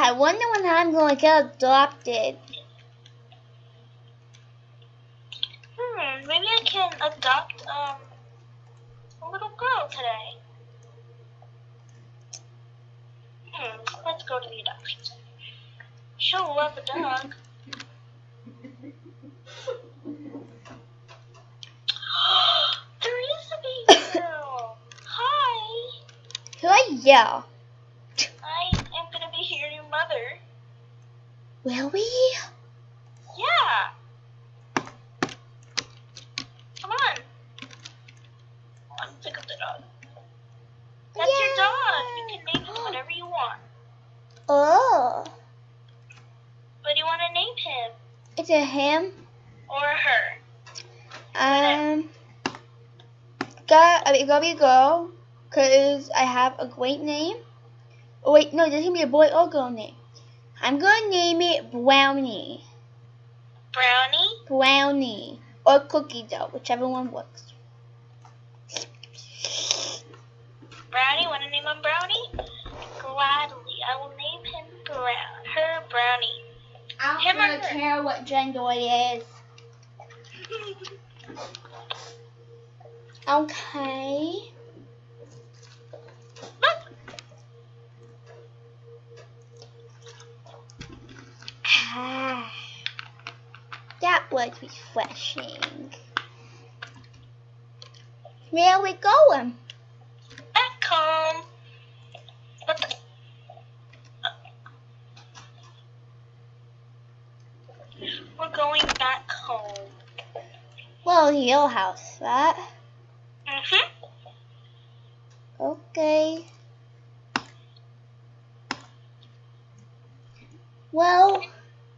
I wonder when I'm going to get adopted. Maybe I can adopt a little girl today. Let's go to the adoption center. She'll love a dog. There is a baby girl. Hi. Yeah. I am gonna be your new mother. Really? Yeah. Come on. Pick up the dog. That's your dog. You can name him whatever you want. Oh. What do you want to name him? Is it him? Or her? Gotta be a girl, cause I have a great name. Oh wait, no, this can be a boy or girl name. I'm gonna name it Brownie. Brownie? Brownie. Or Cookie Dough, whichever one works. Brownie? Want to name him Brownie? Gladly. I will name him her Brownie. I don't really care what gender it is. Okay. That was refreshing. Where are we going? Back home. We're going back home. Well, your house, right? Okay. Well,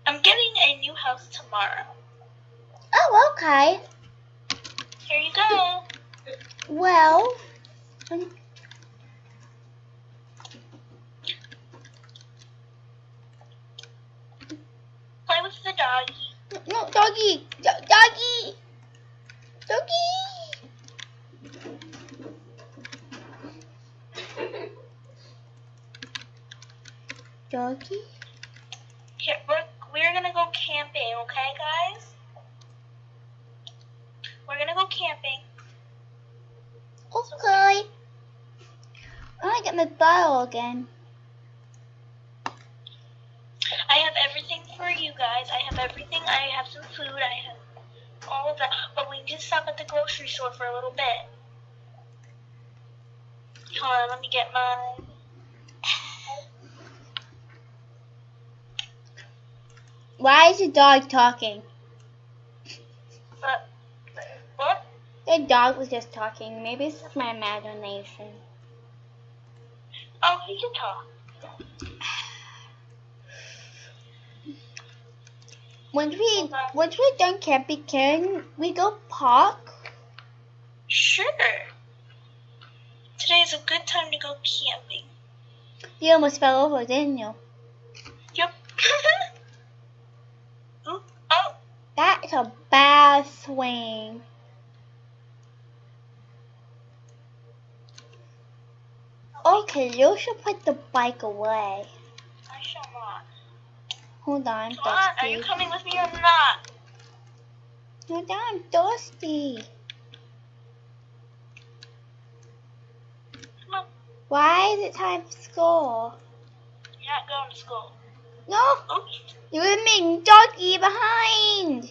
I'm getting a new house tomorrow. oh, okay. Here you go. Well, Play with the doggy. no, doggy, doggy, doggy. Doggy? Here, we're gonna go camping, okay, guys? We're gonna go camping. Okay. I want to get my bottle again. I have everything for you guys. I have everything. I have some food. I have all of that. But we did stop at the grocery store for a little bit. Hold on, let me get mine. Why is the dog talking? What? The dog was just talking. Maybe it's just my imagination. Oh, he can talk. Once we're done camping, can we go park? Sure. Today is a good time to go camping. You almost fell over, didn't you? Yep. Ooh, oh. That's a bad swing. Okay, you should put the bike away. I shall not. Hold on, Come on, are you coming with me or not? Hold on, I'm thirsty. Come on. Why is it time for school? You're not going to school. No, Oops. you're leaving doggy behind.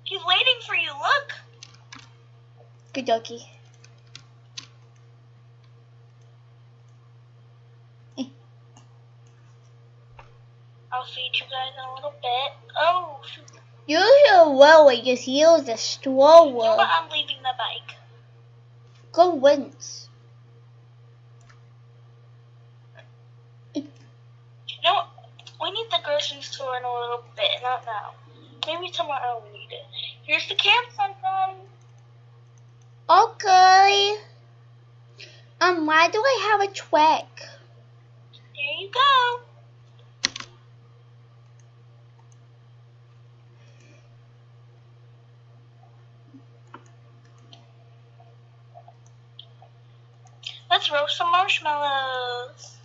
He's waiting for you, look. Good doggy. I'll feed you guys in a little bit. Oh, shoot. You should worry, just use the stroller. You know what? I'm leaving the bike. Go once. You know what? We need the grocery store in a little bit, not now. Maybe tomorrow we need it. Here's the campsite, guys. Okay. Why do I have a track? Here you go. Let's roast some marshmallows.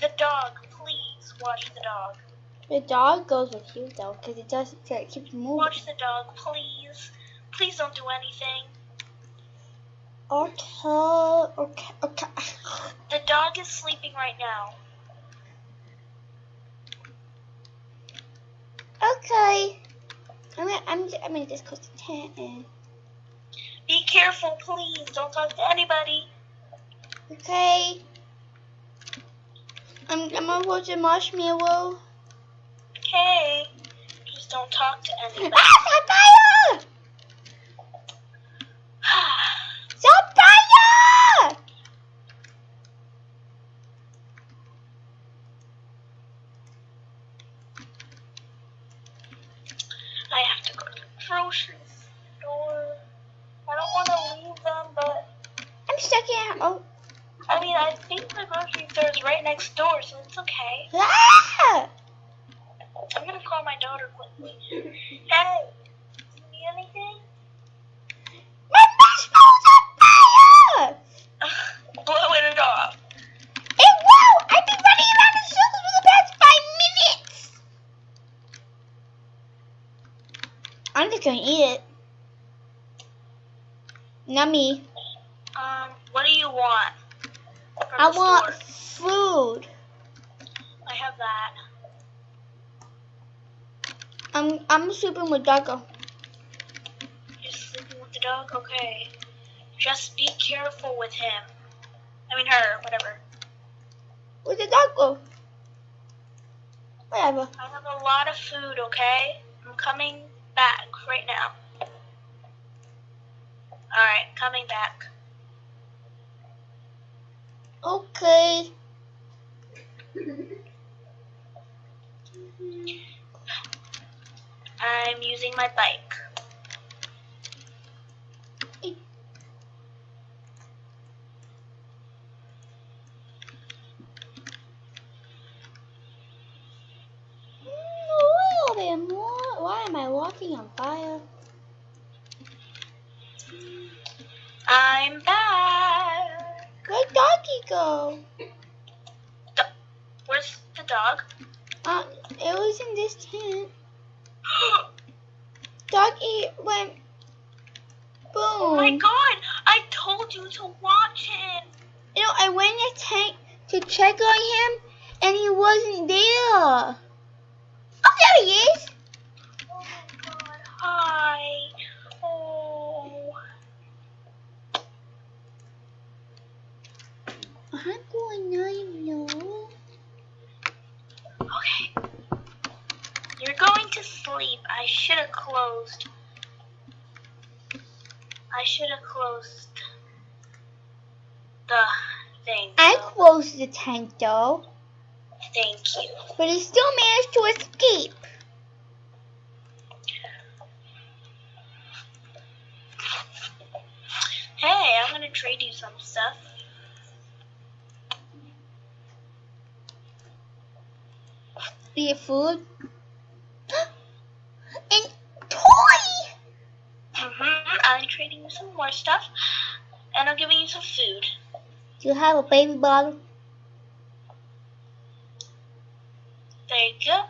The dog, please watch the dog. The dog goes with you though, because it keeps moving. Watch the dog, please. Please don't do anything. Okay. The dog is sleeping right now. Okay. I'm gonna just close the tent and. Be careful, please. Don't talk to anybody. Okay. I'm gonna watch a marshmallow. Okay. Just don't talk to anybody. Ah, fire! Stop fire! I have to go to the grocery store. I don't want to leave them, but I'm stuck in. Oh. I mean, I think the grocery store is right next door, so it's okay. Ah! I'm gonna call my daughter quickly. Hey, do you need anything? My marshmallow's on fire! Blow it off. It won't! I've been running around in circles for the past 5 minutes! I'm just gonna eat it. Nummy. What do you want? From I the want store? food. I have that. I'm sleeping with Doggo. You're sleeping with the dog? Okay. Just be careful with him. I mean her, whatever. Where's the dog go? Whatever. I have a lot of food, okay? I'm coming back right now. Alright, coming back. Okay. I'm using my bike. Why am I walking on fire? I'm back. Where'd Doggy go? Where's the dog? It was in this tent. Doggy went boom. Oh my god, I told you to watch him. You know, I went in the tent to check on him and he wasn't there. Oh, there he is. Oh my god, hi. Oh. I'm going no. Okay. You're going to sleep. I should have closed the thing. I closed the tent though. Thank you. But he still managed to escape. Hey, I'm gonna trade you some stuff. Be it food. And toy! I'm trading you some more stuff. And I'm giving you some food. Do you have a baby bottle? There you go.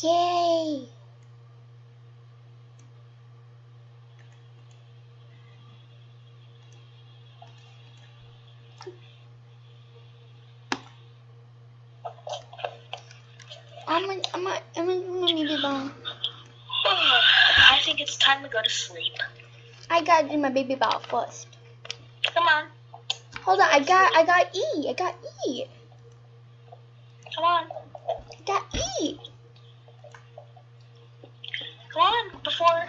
Yay! I'm gonna baby bottle. I think it's time to go to sleep. I gotta do my baby bottle first. Come on. Hold on, I got E. Come on. I got E. Come on, before.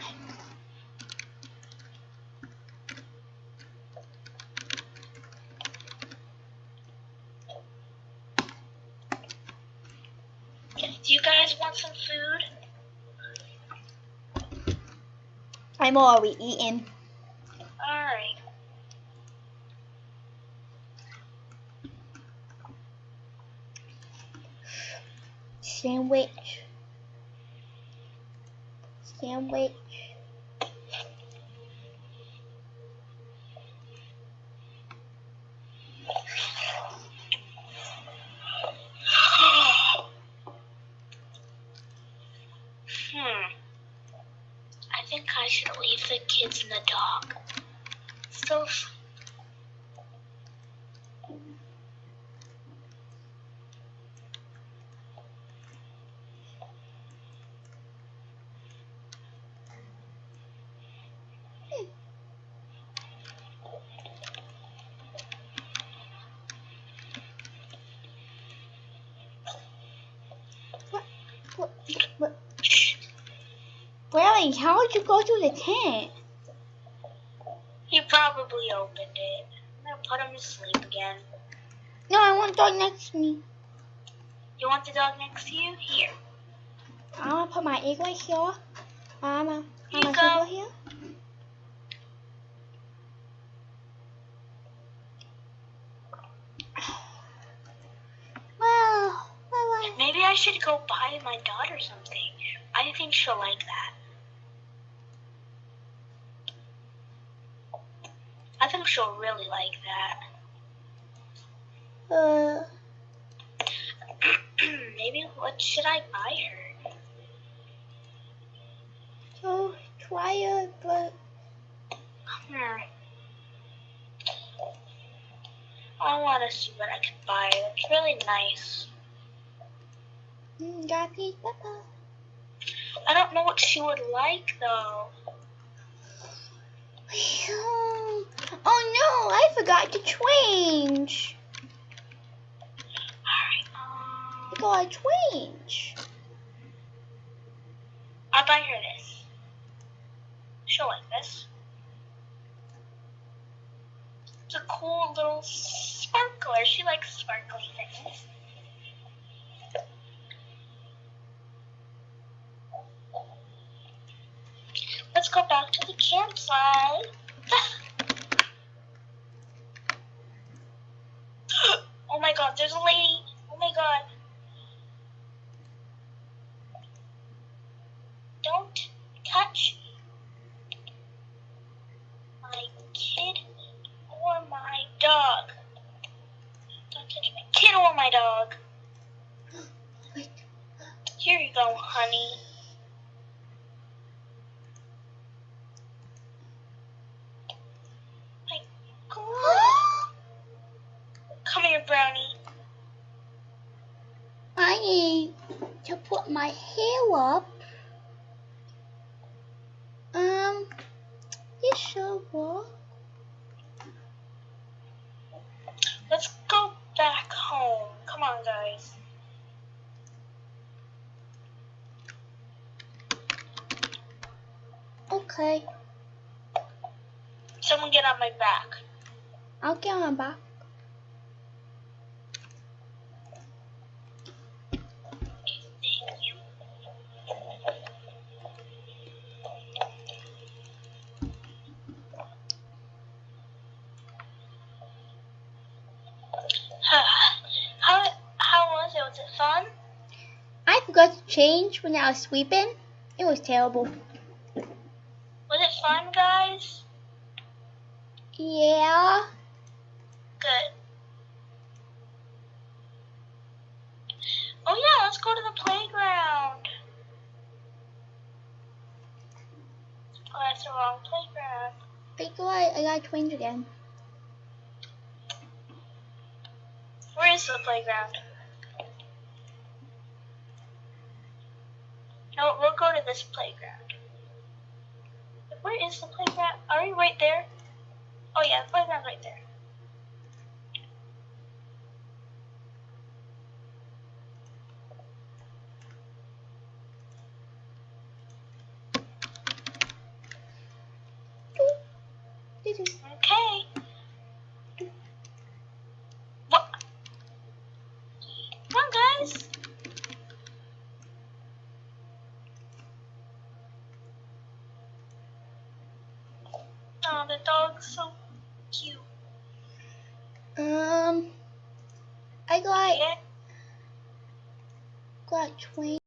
Do you guys want some food? I'm already eating. Alright. Sandwich. should leave the kids and the dog. So. What? Brownie, how did you go to the tent? He probably opened it. I'm gonna put him to sleep again. No, I want dog next to me. You want the dog next to you? Here. I'm gonna put my egg right here. I'm gonna Here you sleep go. right here. Well. Maybe I should go buy my daughter something. I think she'll like that. I think she'll really like that. Maybe what should I buy her? So try it, but I want to see what I can buy. It's really nice. got these pepper. I don't know what she would like though. Oh no! I forgot to change. Alright. I gotta change. I'll buy her this. She'll like this. It's a cool little sparkler. She likes sparkly things. Let's go back to the campsite. Oh my god, there's a lady. Oh my god. Don't touch my kid or my dog. Don't touch my kid or my dog. Here you go, honey. Come here, Brownie. I need to put my hair up. This should work. Let's go back home. Come on, guys. Okay, Someone get on my back. I'll get on back. Thank you. How was it? Was it fun? I forgot to change when I was sweeping. It was terrible. Was it fun, guys? Yeah. Good. Oh yeah, let's go to the playground. Oh, that's the wrong playground. I gotta change again. Where is the playground? No, we'll go to this playground. Where is the playground? Are we right there? Oh yeah, the playground's right there. Okay. What? Come on, guys. Oh, the dog's so cute. I got 20.